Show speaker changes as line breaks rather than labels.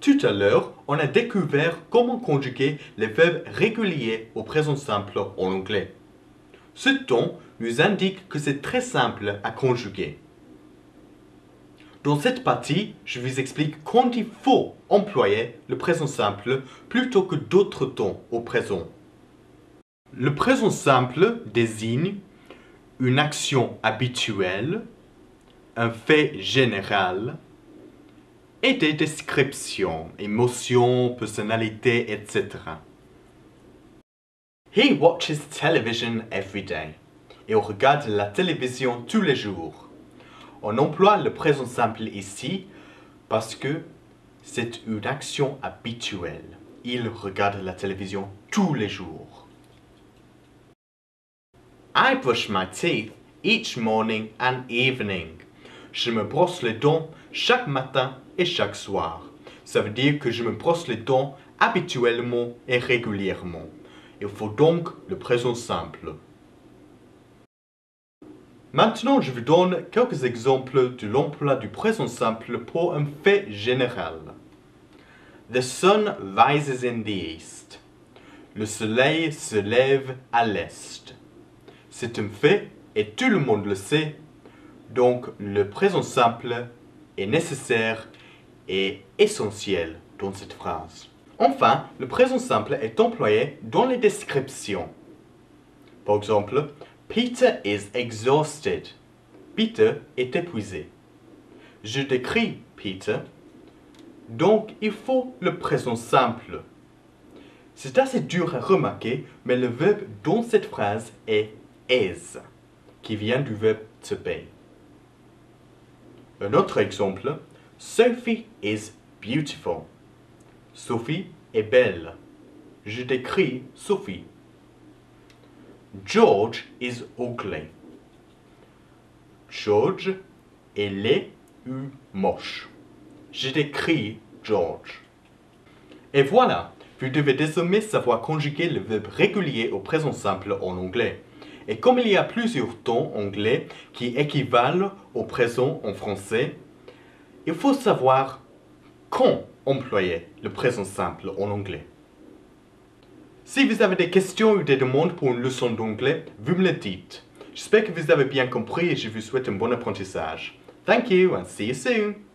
Tout à l'heure, on a découvert comment conjuguer les verbes réguliers au présent simple en anglais. Ce ton nous indique que c'est très simple à conjuguer. Dans cette partie, je vous explique quand il faut employer le présent simple plutôt que d'autres tons au présent. Le présent simple désigne une action habituelle, un fait général et des descriptions, émotions, personnalités, etc. He watches television every day. Il regarde la télévision tous les jours. On emploie le présent simple ici parce que c'est une action habituelle. Il regarde la télévision tous les jours. I brush my teeth each morning and evening. Je me brosse les dents chaque matin et chaque soir. Ça veut dire que je me brosse les dents habituellement et régulièrement. Il faut donc le présent simple. Maintenant, je vous donne quelques exemples de l'emploi du présent simple pour un fait général. The sun rises in the east. Le soleil se lève à l'est. C'est un fait et tout le monde le sait, donc le présent simple est nécessaire et essentiel dans cette phrase. Enfin, le présent simple est employé dans les descriptions. Par exemple, Peter is exhausted. Peter est épuisé. Je décris Peter, donc il faut le présent simple. C'est assez dur à remarquer, mais le verbe dans cette phrase est is, qui vient du verbe to be. Un autre exemple, Sophie is beautiful. Sophie est belle. Je décris Sophie. George is ugly. George est laid ou moche. Je décris George. Et voilà, vous devez désormais savoir conjuguer le verbe régulier au présent simple en anglais. Et comme il y a plusieurs tons anglais qui équivalent au présent en français, il faut savoir quand employer le présent simple en anglais. Si vous avez des questions ou des demandes pour une leçon d'anglais, vous me le dites. J'espère que vous avez bien compris et je vous souhaite un bon apprentissage. Thank you and see you soon!